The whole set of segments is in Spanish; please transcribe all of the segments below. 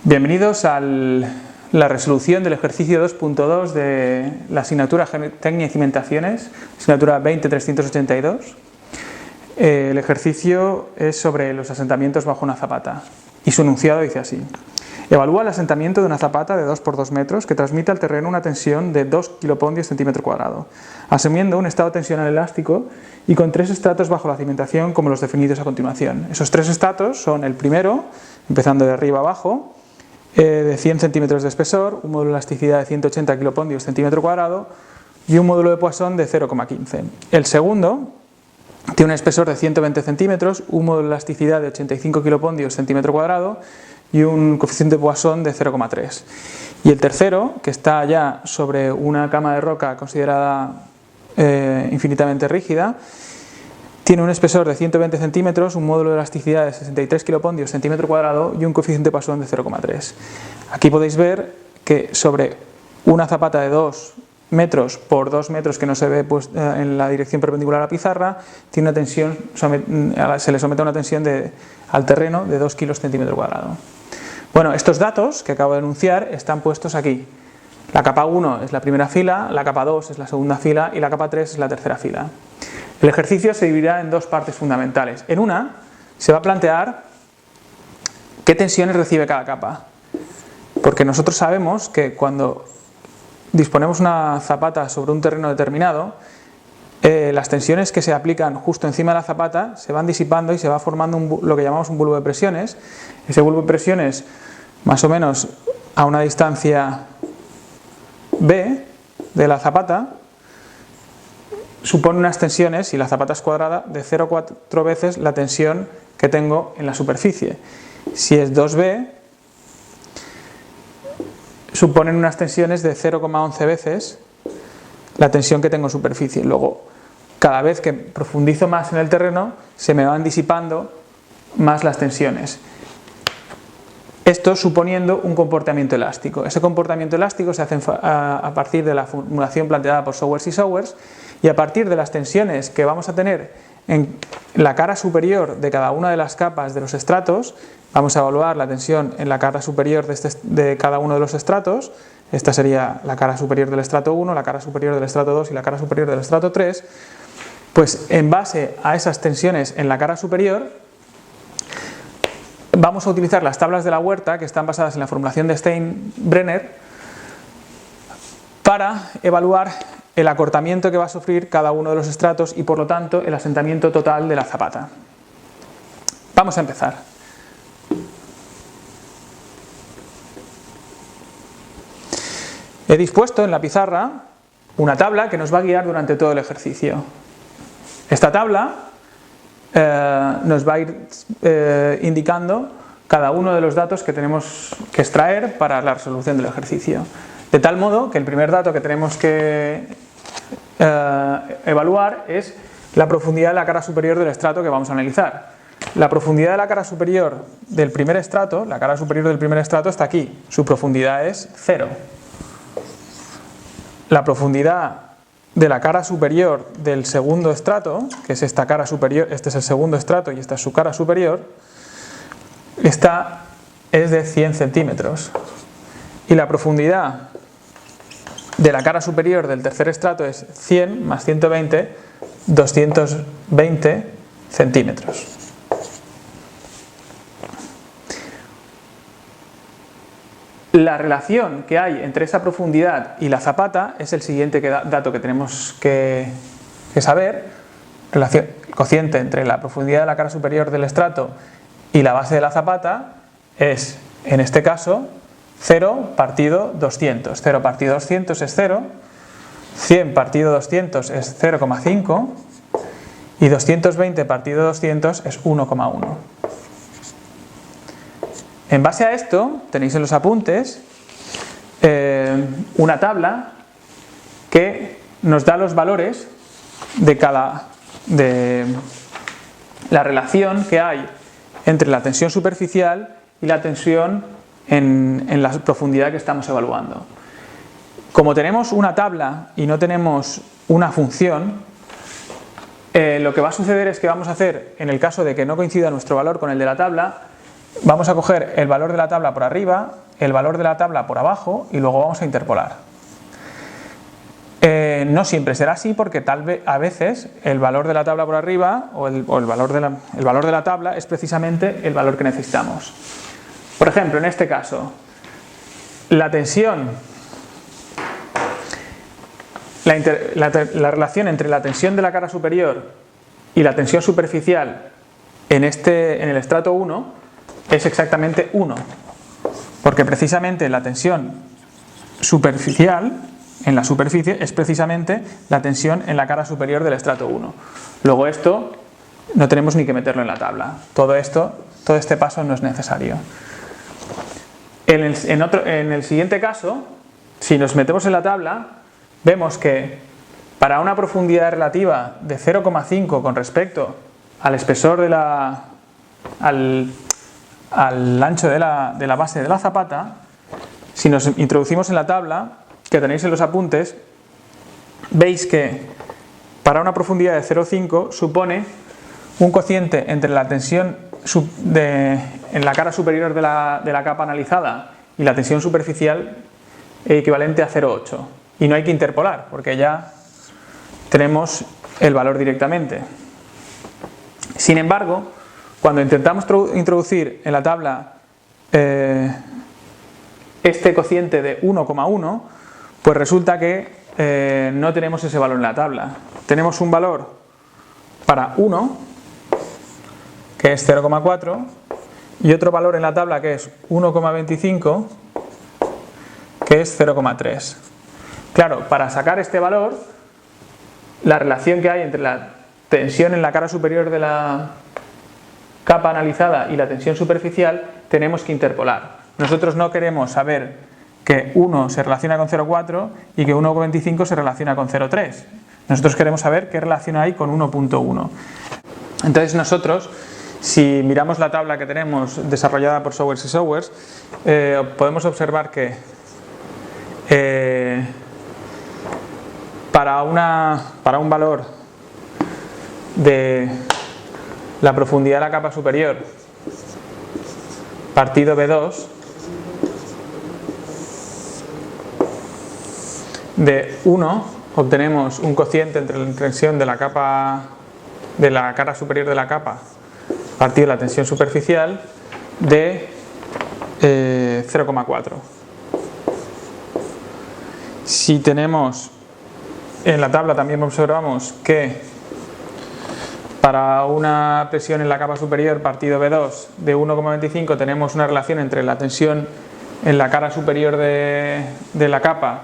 Bienvenidos a la resolución del ejercicio 2.2 de la asignatura Geotecnia y Cimentaciones, asignatura 20.382. El ejercicio es sobre los asentamientos bajo una zapata y su enunciado dice así: evalúa el asentamiento de una zapata de 2 por 2 metros que transmite al terreno una tensión de 2 kilopondrios centímetro cuadrado, asumiendo un estado tensional elástico y con 3 estratos bajo la cimentación como los definidos a continuación. Esos 3 estratos son el primero, empezando de arriba abajo, de 100 centímetros de espesor, un módulo de elasticidad de 180 kilopondrios centímetro cuadrado y un módulo de Poisson de 0,15. El segundo tiene un espesor de 120 centímetros, un módulo de elasticidad de 85 kilopondrios centímetro cuadrado y un coeficiente de Poisson de 0,3. Y el tercero, que está ya sobre una cama de roca considerada infinitamente rígida, tiene un espesor de 120 centímetros, un módulo de elasticidad de 63 kilopondrios centímetro cuadrado y un coeficiente de Poisson de 0,3. Aquí podéis ver que sobre una zapata de 2 metros por 2 metros que no se ve en la dirección perpendicular a la pizarra, tiene una tensión, se le somete a una tensión al terreno de 2 kilos centímetro cuadrado. Bueno, estos datos que acabo de enunciar están puestos aquí. La capa 1 es la primera fila, la capa 2 es la segunda fila y la capa 3 es la tercera fila. El ejercicio se dividirá en dos partes fundamentales. En una se va a plantear qué tensiones recibe cada capa, porque nosotros sabemos que cuando disponemos una zapata sobre un terreno determinado, las tensiones que se aplican justo encima de la zapata se van disipando y se va formando lo que llamamos un bulbo de presiones. Ese bulbo de presiones, más o menos a una distancia B de la zapata, supone unas tensiones, si la zapata es cuadrada, de 0,4 veces la tensión que tengo en la superficie. Si es 2B, suponen unas tensiones de 0,11 veces la tensión que tengo en superficie. Luego, cada vez que profundizo más en el terreno, se me van disipando más las tensiones. Esto suponiendo un comportamiento elástico. Ese comportamiento elástico se hace a partir de la formulación planteada por Sowers y Sowers, y a partir de las tensiones que vamos a tener en la cara superior de cada una de las capas de los estratos, vamos a evaluar la tensión en la cara superior de cada uno de los estratos. Esta sería la cara superior del estrato 1, la cara superior del estrato 2 y la cara superior del estrato 3. Pues en base a esas tensiones en la cara superior, vamos a utilizar las tablas de la Huerta, que están basadas en la formulación de Steinbrenner, para evaluar el acortamiento que va a sufrir cada uno de los estratos y por lo tanto el asentamiento total de la zapata. Vamos a empezar. He dispuesto en la pizarra una tabla que nos va a guiar durante todo el ejercicio. Esta tabla nos va a ir indicando cada uno de los datos que tenemos que extraer para la resolución del ejercicio. De tal modo que el primer dato que tenemos que evaluar es la profundidad de la cara superior del estrato que vamos a analizar. La profundidad de la cara superior del primer estrato, la cara superior del primer estrato está aquí, su profundidad es 0. La profundidad de la cara superior del segundo estrato, que es esta cara superior, este es el segundo estrato y esta es su cara superior, esta es de 100 centímetros. Y la profundidad de la cara superior del tercer estrato es 100 más 120, 220 centímetros. La relación que hay entre esa profundidad y la zapata es el siguiente dato que tenemos que saber. El cociente entre la profundidad de la cara superior del estrato y la base de la zapata es, en este caso, 0 partido 200. 0 partido 200 es 0, 100 partido 200 es 0,5 y 220 partido 200 es 1,1. En base a esto, tenéis en los apuntes una tabla que nos da los valores de la relación que hay entre la tensión superficial y la tensión en la profundidad que estamos evaluando. Como tenemos una tabla y no tenemos una función, lo que va a suceder es que vamos a hacer, en el caso de que no coincida nuestro valor con el de la tabla, vamos a coger el valor de la tabla por arriba, el valor de la tabla por abajo y luego vamos a interpolar. No siempre será así porque a veces el valor de la tabla por arriba o el valor de la tabla es precisamente el valor que necesitamos. Por ejemplo, en este caso, la tensión, la relación entre la tensión de la cara superior y la tensión superficial en el estrato 1 es exactamente 1, porque precisamente la tensión superficial en la superficie es precisamente la tensión en la cara superior del estrato 1. Luego esto no tenemos ni que meterlo en la tabla. Todo este paso no es necesario. En el siguiente caso, si nos metemos en la tabla, vemos que para una profundidad relativa de 0,5 con respecto al espesor al ancho de la base de la zapata, si nos introducimos en la tabla que tenéis en los apuntes, veis que para una profundidad de 0,5 supone un cociente entre la tensión en la cara superior de la capa analizada y la tensión superficial equivalente a 0,8. Y no hay que interpolar porque ya tenemos el valor directamente. Sin embargo, cuando intentamos introducir en la tabla este cociente de 1,1, pues resulta que no tenemos ese valor en la tabla. Tenemos un valor para 1, que es 0,4, y otro valor en la tabla que es 1,25, que es 0,3. Claro, para sacar este valor, la relación que hay entre la tensión en la cara superior de la capa analizada y la tensión superficial, tenemos que interpolar. Nosotros no queremos saber que 1 se relaciona con 0,4 y que 1,25 se relaciona con 0,3. Nosotros queremos saber qué relación hay con 1,1. Entonces nosotros, si miramos la tabla que tenemos desarrollada por Sowers y Sowers, podemos observar que para un valor de la profundidad de la capa superior partido B2 de 1 obtenemos un cociente entre la tensión de la cara superior de la capa partido la tensión superficial de 0,4. Si tenemos en la tabla también observamos que para una presión en la capa superior partido B2 de 1,25 tenemos una relación entre la tensión en la cara superior de la capa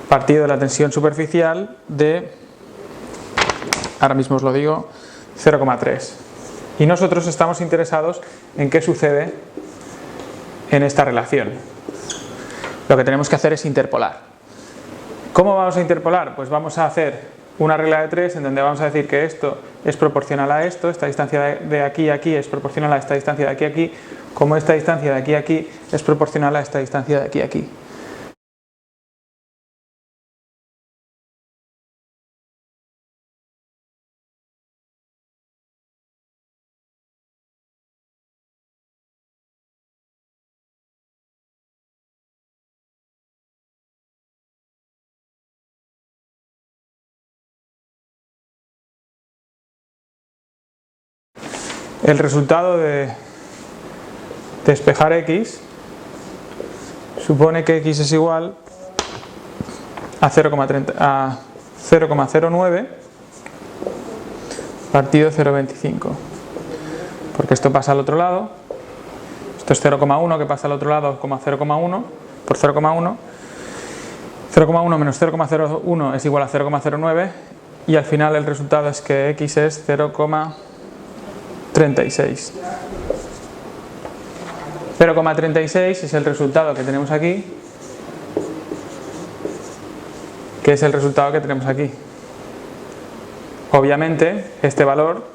partido de la tensión superficial de, ahora mismo os lo digo, 0,3. Y nosotros estamos interesados en qué sucede en esta relación. Lo que tenemos que hacer es interpolar. ¿Cómo vamos a interpolar? Pues vamos a hacer una regla de 3 en donde vamos a decir que esto es proporcional a esto, esta distancia de aquí a aquí es proporcional a esta distancia de aquí a aquí, como esta distancia de aquí a aquí es proporcional a esta distancia de aquí a aquí. El resultado de despejar x supone que x es igual a 0,09 partido 0,25, porque esto pasa al otro lado, esto es 0,1 que pasa al otro lado, 0,1 por 0,1, 0,1 menos 0,01 es igual a 0,09 y al final el resultado es que x es 0,36. 0,36 es el resultado que tenemos aquí, que es el resultado que tenemos aquí. Obviamente este valor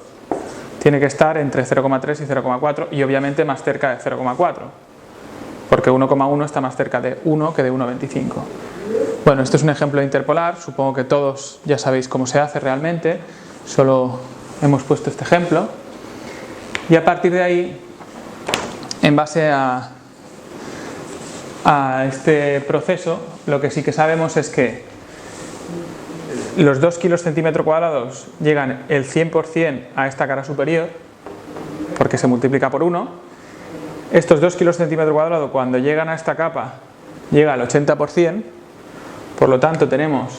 tiene que estar entre 0,3 y 0,4 y obviamente más cerca de 0,4, porque 1,1 está más cerca de 1 que de 1,25. Bueno, esto es un ejemplo de interpolar, supongo que todos ya sabéis cómo se hace realmente, solo hemos puesto este ejemplo. Y a partir de ahí en base a este proceso, lo que sí que sabemos es que los 2 kilos centímetro cuadrados llegan el 100% a esta cara superior, porque se multiplica por 1. Estos 2 kilos centímetro cuadrado, cuando llegan a esta capa, llega al 80%. Por lo tanto, tenemos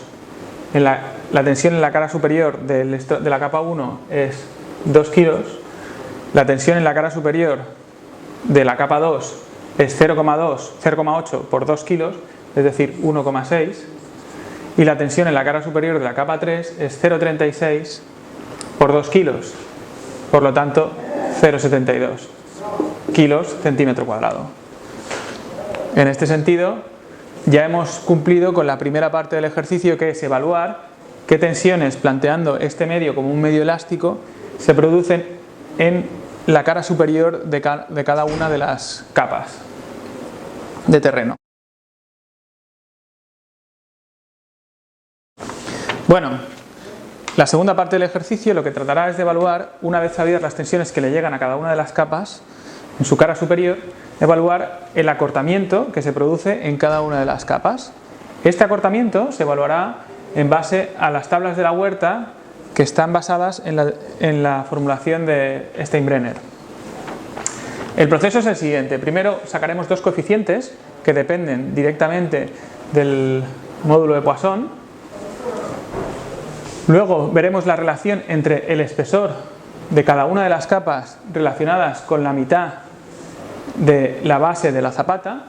la tensión en la cara superior de la capa 1 es 2 kilos. La tensión en la cara superior de la capa 2 es 0,8 por 2 kilos, es decir, 1,6. Y la tensión en la cara superior de la capa 3 es 0,36 por 2 kilos, por lo tanto 0,72 kilos centímetro cuadrado. En este sentido, ya hemos cumplido con la primera parte del ejercicio, que es evaluar qué tensiones, planteando este medio como un medio elástico, se producen en la cara superior de cada una de las capas de terreno. Bueno, la segunda parte del ejercicio lo que tratará es de evaluar, una vez sabidas las tensiones que le llegan a cada una de las capas en su cara superior, evaluar el acortamiento que se produce en cada una de las capas. Este acortamiento se evaluará en base a las tablas de la Huerta, que están basadas en la formulación de Steinbrenner. El proceso es el siguiente. Primero sacaremos dos coeficientes que dependen directamente del módulo de Poisson. Luego veremos la relación entre el espesor de cada una de las capas relacionadas con la mitad de la base de la zapata,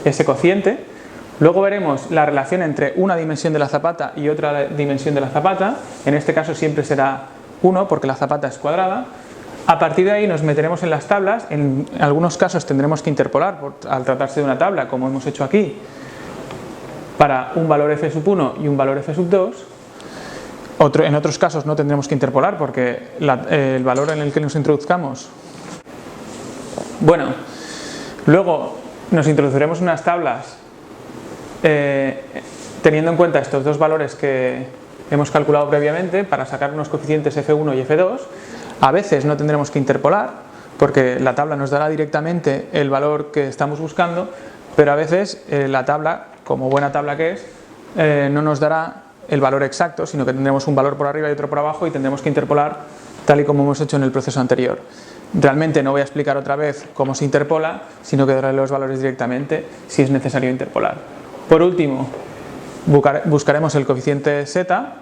ese cociente. Luego veremos la relación entre una dimensión de la zapata y otra dimensión de la zapata. En este caso siempre será 1 porque la zapata es cuadrada. A partir de ahí nos meteremos en las tablas. En algunos casos tendremos que interpolar al tratarse de una tabla, como hemos hecho aquí, para un valor f1 y un valor f2. En otros casos no tendremos que interpolar porque el valor en el que nos introduzcamos. Bueno, luego nos introduciremos unas tablas teniendo en cuenta estos dos valores que hemos calculado previamente para sacar unos coeficientes f1 y f2. A veces no tendremos que interpolar porque la tabla nos dará directamente el valor que estamos buscando, pero a veces la tabla, como buena tabla que es, no nos dará el valor exacto, sino que tendremos un valor por arriba y otro por abajo y tendremos que interpolar tal y como hemos hecho en el proceso anterior. Realmente no voy a explicar otra vez cómo se interpola, sino que daré los valores directamente si es necesario interpolar. Por último, buscaremos el coeficiente z,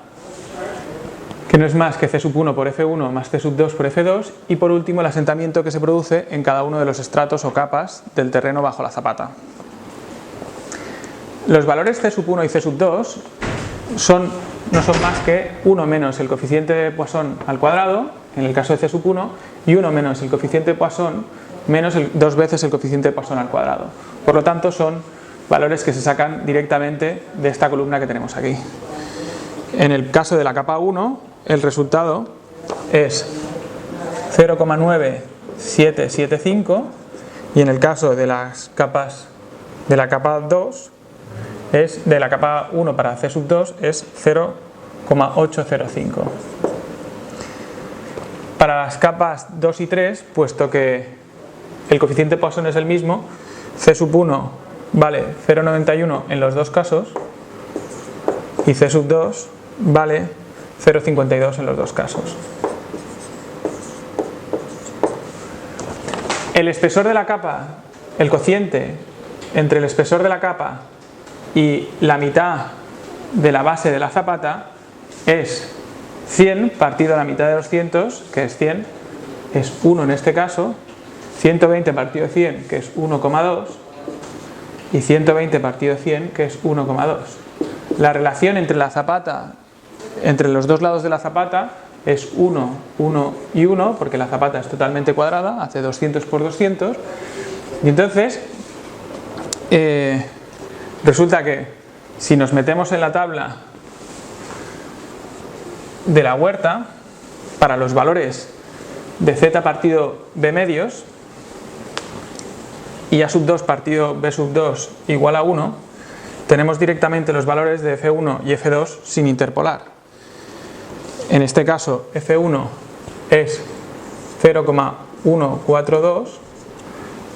que no es más que c1 por f1 más c2 por f2, y por último el asentamiento que se produce en cada uno de los estratos o capas del terreno bajo la zapata. Los valores c1 y c2 no son más que 1 menos el coeficiente de Poisson al cuadrado, en el caso de c1, y 1 menos el coeficiente de Poisson menos 2 veces el coeficiente de Poisson al cuadrado. Por lo tanto, son valores que se sacan directamente de esta columna que tenemos aquí. En el caso de la capa 1, el resultado es 0,9775, y en el caso de las capas de la capa 2, de la capa 1 para c2 es 0,805. Para las capas 2 y 3, puesto que el coeficiente de Poisson es el mismo, c1 vale 0,91 en los dos casos y c2 vale 0,52 en los dos casos. El espesor de la capa, el cociente entre el espesor de la capa y la mitad de la base de la zapata es 100 partido a la mitad de 200, que es 100, es 1 en este caso, 120 partido 100, que es 1,2, y 120 partido 100, que es 1,2. La relación entre la zapata, entre los dos lados de la zapata, es 1, 1 y 1, porque la zapata es totalmente cuadrada, hace 200 por 200, y entonces resulta que si nos metemos en la tabla de la Huerta, para los valores de z partido b medios y a2 partido b2 igual a 1, tenemos directamente los valores de f1 y f2 sin interpolar. En este caso f1 es 0,142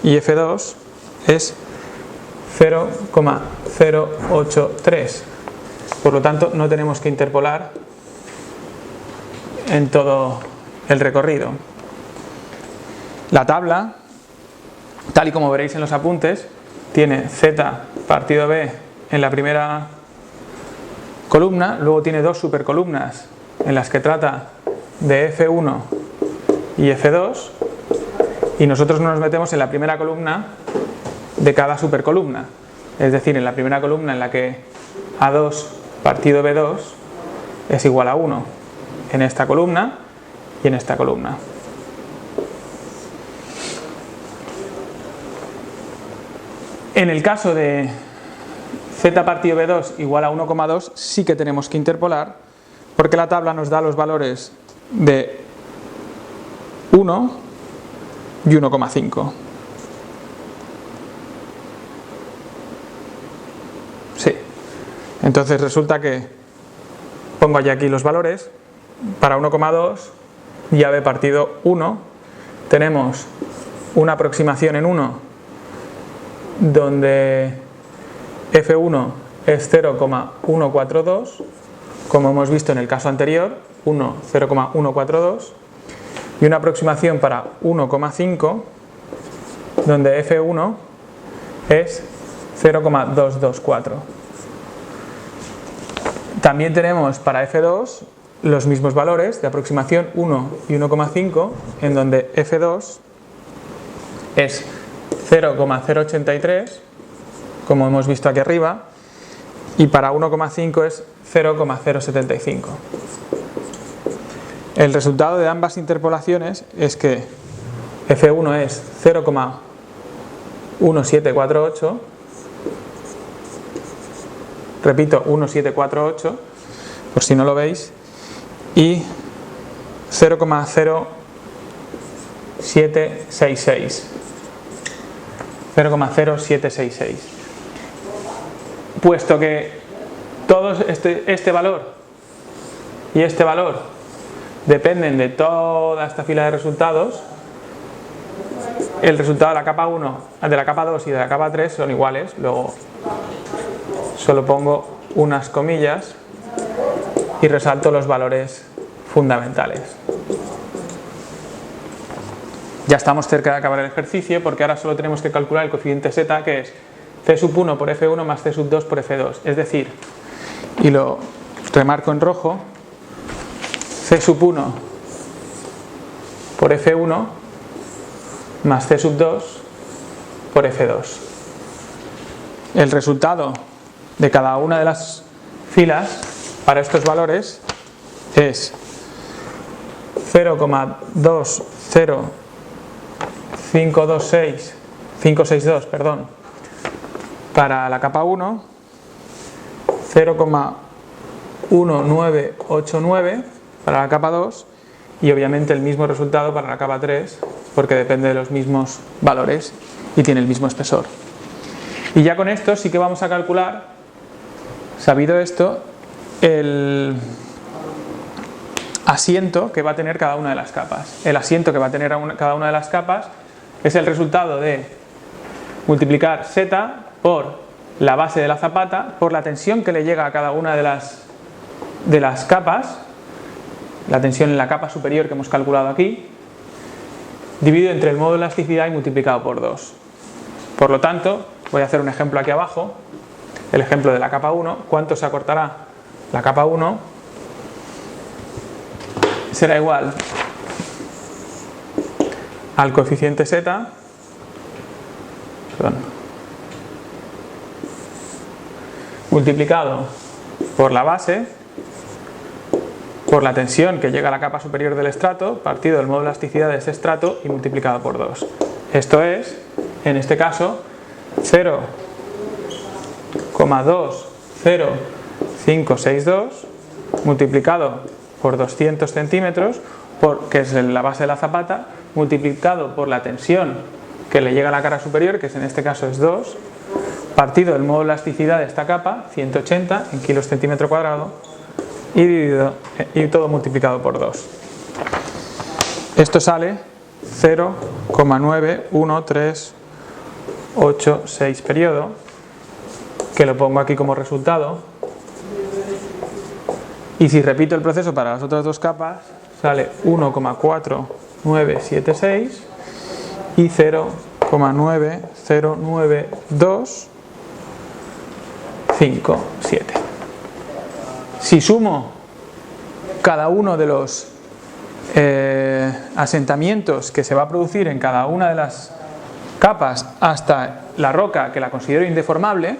y F2 es 0,083. Por lo tanto, no tenemos que interpolar en todo el recorrido. La tabla, tal y como veréis en los apuntes, tiene Z partido B en la primera columna, luego tiene dos supercolumnas en las que trata de F1 y F2, y nosotros nos metemos en la primera columna de cada supercolumna, es decir, en la primera columna en la que A2 partido B2 es igual a 1, en esta columna y en esta columna. En el caso de Z partido B2 igual a 1,2 sí que tenemos que interpolar, porque la tabla nos da los valores de 1 y 1,5. Sí. Entonces resulta que pongo ya aquí los valores. Para 1,2 y AB partido 1 tenemos una aproximación en 1 donde F1 es 0,142, como hemos visto en el caso anterior, 0,142, y una aproximación para 1,5 donde F1 es 0,224. También tenemos para F2 los mismos valores de aproximación 1 y 1,5, en donde F2 es 0,083, como hemos visto aquí arriba, y para 1,5 es 0,075. El resultado de ambas interpolaciones es que F1 es 0,1748, repito, 1748, por si no lo veis, y 0,0766. 0,0766. Puesto que todo este valor y este valor dependen de toda esta fila de resultados, el resultado de la capa 1, de la capa 2 y de la capa 3 son iguales. Luego solo pongo unas comillas y resalto los valores fundamentales. Ya estamos cerca de acabar el ejercicio, porque ahora solo tenemos que calcular el coeficiente z, que es C sub 1 por F1 más C sub 2 por F2. Es decir, y lo remarco en rojo, C sub 1 por F1 más C sub 2 por F2. El resultado de cada una de las filas para estos valores es 0,20562 para la capa 1, 0,1989 para la capa 2 y obviamente el mismo resultado para la capa 3, porque depende de los mismos valores y tiene el mismo espesor. Y ya con esto sí que vamos a calcular, sabido esto, el asiento que va a tener cada una de las capas. El asiento que va a tener cada una de las capas es el resultado de multiplicar z por la base de la zapata por la tensión que le llega a cada una de las capas, la tensión en la capa superior que hemos calculado aquí, dividido entre el módulo de elasticidad y multiplicado por 2. Por lo tanto, voy a hacer un ejemplo aquí abajo, el ejemplo de la capa 1. ¿Cuánto se acortará la capa 1? Será igual al coeficiente z, multiplicado por la base, por la tensión que llega a la capa superior del estrato, partido del módulo de elasticidad de ese estrato y multiplicado por 2. Esto es, en este caso, 0,20562 multiplicado por 200 centímetros, que es la base de la zapata, multiplicado por la tensión que le llega a la cara superior, que en este caso es 2, partido del módulo de elasticidad de esta capa, 180 en kilos centímetro cuadrado, y todo multiplicado por 2. Esto sale 0,9134 8,6 periodo, que lo pongo aquí como resultado. Y si repito el proceso para las otras dos capas, sale 1,4976 y 0,90925,7. Si sumo cada uno de los asentamientos que se va a producir en cada una de las capas hasta la roca que la considero indeformable,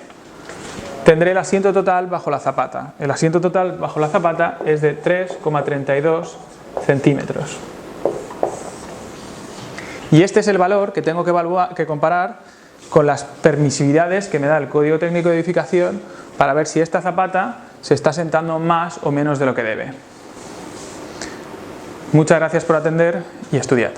tendré el asiento total bajo la zapata. El asiento total bajo la zapata es de 3,32 centímetros. Y este es el valor que tengo que comparar con las permisividades que me da el Código Técnico de Edificación para ver si esta zapata se está asentando más o menos de lo que debe. Muchas gracias por atender y estudiad.